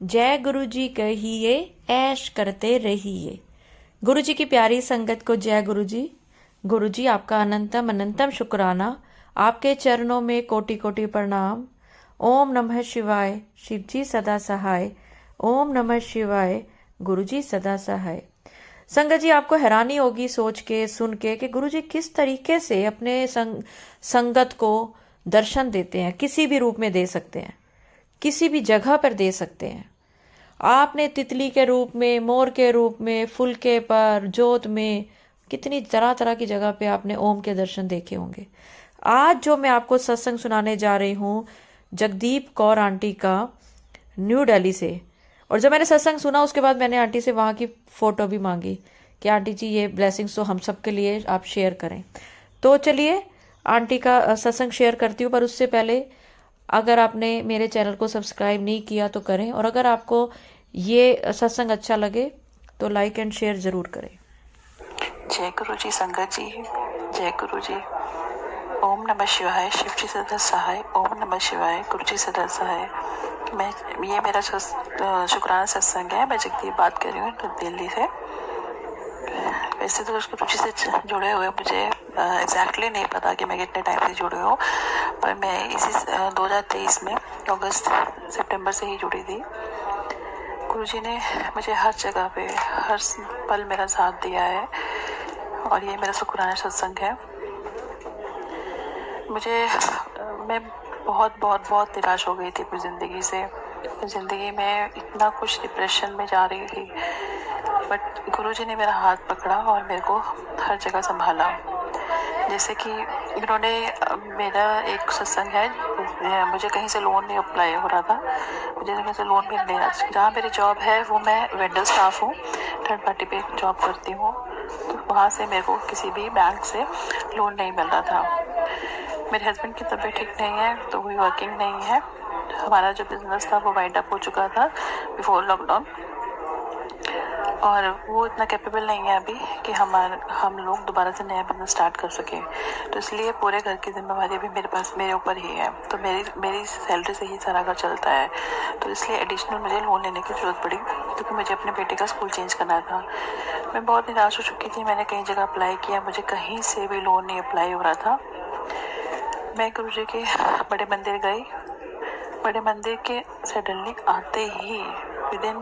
जय गुरु जी कहिए, ऐश करते रहिए। गुरु जी की प्यारी संगत को जय गुरु जी। गुरु जी आपका अनंतम अनंतम शुक्राना, आपके चरणों में कोटि कोटि प्रणाम। ओम नमः शिवाय, शिव जी सदा सहाय। ओम नमः शिवाय, गुरु जी सदा सहाय। संगत जी, आपको हैरानी होगी सोच के सुन के कि गुरु जी किस तरीके से अपने संगत को दर्शन देते हैं। किसी भी रूप में दे सकते हैं, किसी भी जगह पर दे सकते हैं। आपने तितली के रूप में, मोर के रूप में, फुल के पर, जोत में, कितनी तरह तरह की जगह पे आपने ओम के दर्शन देखे होंगे। आज जो मैं आपको सत्संग सुनाने जा रही हूँ, जगदीप कौर आंटी का, न्यू दिल्ली से। और जब मैंने सत्संग सुना उसके बाद मैंने आंटी से वहाँ की फ़ोटो भी मांगी कि आंटी जी ये ब्लेसिंग्स तो हम सब के लिए आप शेयर करें। तो चलिए आंटी का सत्संग शेयर करती हूँ, पर उससे पहले अगर आपने मेरे चैनल को सब्सक्राइब नहीं किया तो करें, और अगर आपको ये सत्संग अच्छा लगे तो लाइक एंड शेयर ज़रूर करें। जय गुरु जी संगत जी, जय गुरु जी। ओम नमः शिवाय, शिव जी सदा सहाय। ओम नमः शिवाय, गुरु जी सदा सहाय। ये मेरा शुक्राना सत्संग है। मैं जगदीप बात कर रही हूँ दिल्ली से। वैसे तो गुरु जी से जुड़े हुए मुझे एग्जैक्टली नहीं पता कि मैं कितने टाइम से जुड़ी हूँ, पर मैं इसी 2023 में अगस्त सितंबर से ही जुड़ी थी। गुरुजी ने मुझे हर जगह पे हर पल मेरा साथ दिया है, और ये मेरा शुक्राना सत्संग है। मैं बहुत बहुत बहुत निराश हो गई थी अपनी ज़िंदगी से। ज़िंदगी में इतना कुछ डिप्रेशन में जा रही थी, बट गुरुजी ने मेरा हाथ पकड़ा और मेरे को हर जगह संभाला। जैसे कि इन्होंने, मेरा एक सत्संग है, मुझे कहीं से लोन नहीं अप्लाई हो रहा था, मुझे कहीं से लोन मिल नहीं रहा। जहाँ मेरी जॉब है वो मैं वेंडर स्टाफ हूँ, थर्ड पार्टी पे जॉब करती हूँ, तो वहाँ से मेरे को किसी भी बैंक से लोन नहीं मिल रहा था। मेरे हस्बैंड की तबीयत ठीक नहीं है, तो वो वर्किंग नहीं है। हमारा जो बिजनेस था वो वाइंड अप हो चुका था बिफोर लॉकडाउन, और वो इतना कैपेबल नहीं है अभी कि हम लोग दोबारा से नया बिजनेस स्टार्ट कर सकें। तो इसलिए पूरे घर की जिम्मेवारी भी मेरे ऊपर ही है। तो मेरी सैलरी से ही सारा घर चलता है। तो इसलिए एडिशनल मुझे लोन लेने की ज़रूरत पड़ी, क्योंकि मुझे अपने बेटे का स्कूल चेंज करना था। मैं बहुत निराश हो चुकी थी। मैंने कई जगह अप्लाई किया, मुझे कहीं से भी लोन नहीं अप्लाई हो रहा था। मैं गुरु जी के बड़े मंदिर गई। बड़े मंदिर के सडनली आते ही विदिन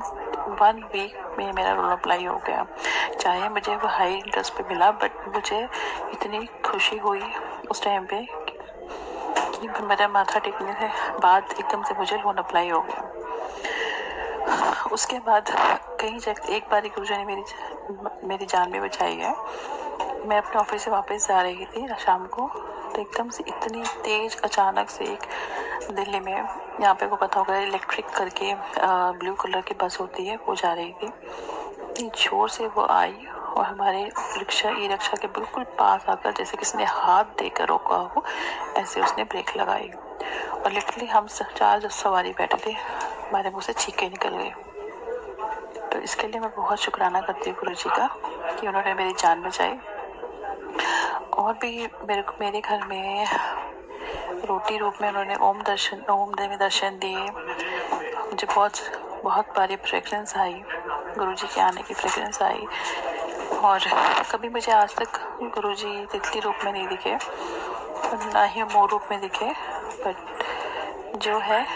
1 वीक में मेरा लोन अप्लाई हो गया। चाहे मुझे वो हाई इंटरेस्ट पे मिला, बट मुझे इतनी खुशी हुई उस टाइम पे कि मेरा माथा टेकने के बाद एकदम से मुझे लोन अप्लाई हो गया। उसके बाद कहीं जगह एक बार गुरु जी ने मेरी जान भी बचाई है। मैं अपने ऑफिस से वापस जा रही थी शाम को, तो एकदम से इतनी तेज अचानक से एक दिल्ली में, यहाँ पे को पता होगा इलेक्ट्रिक करके ब्लू कलर की बस होती है, वो जा रही थी। इतनी जोर से वो आई और हमारे ई रिक्शा के बिल्कुल पास आकर, जैसे किसी ने हाथ देकर रोका हो, ऐसे उसने ब्रेक लगाई, और लिटरली हम 4 सवारी बैठे थे, हमारे मुँह से छींके निकल गए। तो इसके लिए मैं बहुत शुक्राना करती हूँ गुरु जी का कि उन्होंने मेरी जान बचाई। और भी मेरे घर में रोटी रूप में उन्होंने ओम देवी दर्शन दिए। मुझे बहुत बारी फ्रेगरेंस आई, गुरुजी के आने की फ्रेगरेंस आई। और कभी मुझे आज तक गुरुजी तितली रूप में नहीं दिखे, ना ही मोर रूप में दिखे, बट जो है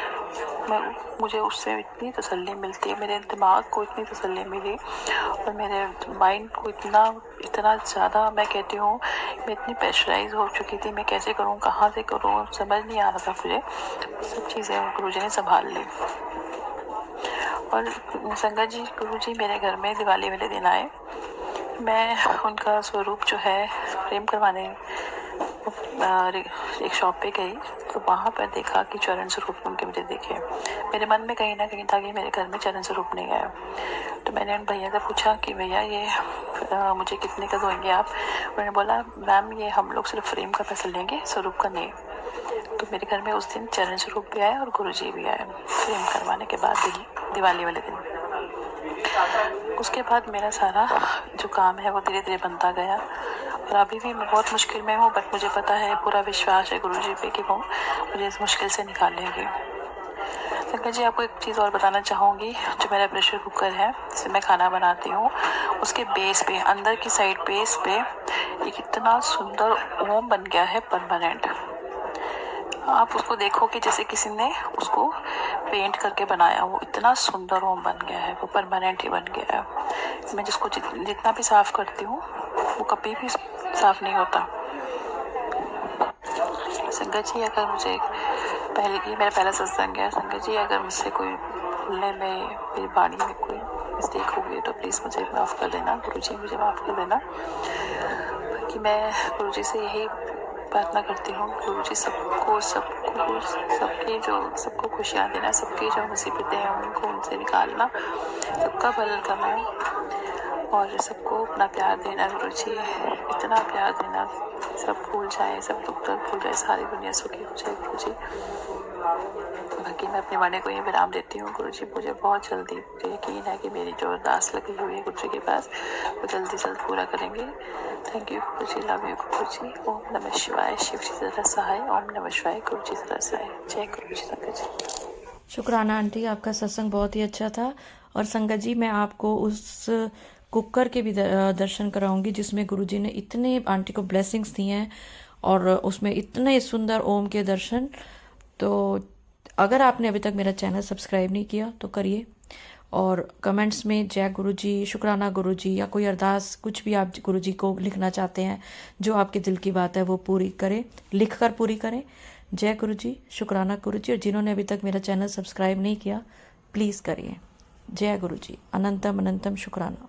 मुझे उससे इतनी तसल्ली मिलती है, मेरे दिमाग को इतनी तसल्ली मिली, और मेरे माइंड को इतना ज़्यादा, मैं कहती हूँ मैं इतनी प्रेशराइज हो चुकी थी, मैं कैसे करूँ, कहाँ से करूँ, समझ नहीं आ रहा था मुझे। सब चीज़ें गुरुजी ने संभाल ली। और संगत जी, गुरुजी मेरे घर में दिवाली वाले दिन आए। मैं उनका स्वरूप जो है प्रेम करवाने एक शॉप पे गई, तो वहाँ पर देखा कि चरण स्वरूप उनके मुझे दिखे। मेरे मन में कहीं ना कहीं था कि मेरे घर में चरण स्वरूप नहीं आया। तो मैंने उन भैया से पूछा कि भैया ये मुझे कितने का दोगे आप? उन्होंने बोला मैम ये हम लोग सिर्फ फ्रेम का पैसा लेंगे, स्वरूप का नहीं। तो मेरे घर में उस दिन चरण स्वरूप भी आए और गुरुजी भी आए फ्रेम करवाने के बाद दिवाली वाले दिन। उसके बाद मेरा सारा जो काम है वो धीरे धीरे बनता गया, और अभी भी मैं बहुत मुश्किल में हूँ, बट मुझे पता है, पूरा विश्वास है गुरुजी पे कि वो मुझे इस मुश्किल से निकालेंगे। संकट जी, आपको एक चीज़ और बताना चाहूँगी। जो मेरा प्रेशर कुकर है जिसमें मैं खाना बनाती हूँ, उसके बेस पे, अंदर की साइड बेस पे एक इतना सुंदर ओम बन गया है परमानेंट। आप उसको देखो कि जैसे किसी ने उसको पेंट करके बनाया, वो इतना सुंदर ओम बन गया है, वो परमानेंट ही बन गया है। मैं जिसको जितना भी साफ़ करती हूँ वो कभी भी साफ़ नहीं होता। संगत जी, अगर मुझे ये मेरा पहला सत्संग है। संगत जी, अगर मुझसे कोई भूलने में, मेरी वाणी में कोई मिस्टेक हो गई तो प्लीज़ मुझे माफ़ कर देना। गुरु जी, मुझे माफ़ कर देना। बाकी मैं गुरु जी से यही प्रार्थना करती हूँ, गुरु जी सबको खुशियाँ देना, सबकी जो मुसीबतें हैं उनको उनसे निकालना, सबका भला करना और सबको अपना प्यार देना। गुरु जी, इतना प्यार देना, सब भूल जाए, सब दुख दर्द भूल जाए, सारी दुनिया सुखी हो जाए। गुरु जी, बाकी मैं अपने वाणी को ये विराम देती हूँ। गुरु जी, मुझे बहुत जल्दी, मुझे यकीन है कि मेरी जो अरदास लगी हुई है गुरु जी के पास, वो जल्दी पूरा करेंगे। Thank you Guru ji, love you गुरु जी। ओम नमः शिवाय, शिव जी जरा सहाय। ओम नमः शिवाय, गुरु जी जरा सहाय। जय गुरु जी। संगत जी, शुक्राना आंटी, आपका सत्संग बहुत ही अच्छा था। और संगत जी, मैं आपको उस कुकर के भी दर्शन कराऊंगी जिसमें गुरुजी ने इतने आंटी को ब्लेसिंग्स दी हैं और उसमें इतने सुंदर ओम के दर्शन। तो अगर आपने अभी तक मेरा चैनल सब्सक्राइब नहीं किया तो करिए और कमेंट्स में जय गुरुजी, शुक्राना गुरुजी या कोई अरदास, कुछ भी आप गुरुजी को लिखना चाहते हैं, जो आपके दिल की बात है वो पूरी करें, लिखकर पूरी करें। जय गुरुजी, शुक्राना गुरुजी। और जिन्होंने अभी तक मेरा चैनल सब्सक्राइब नहीं किया, प्लीज़ करिए। जय गुरुजी, अनंतम अनंतम शुक्राना।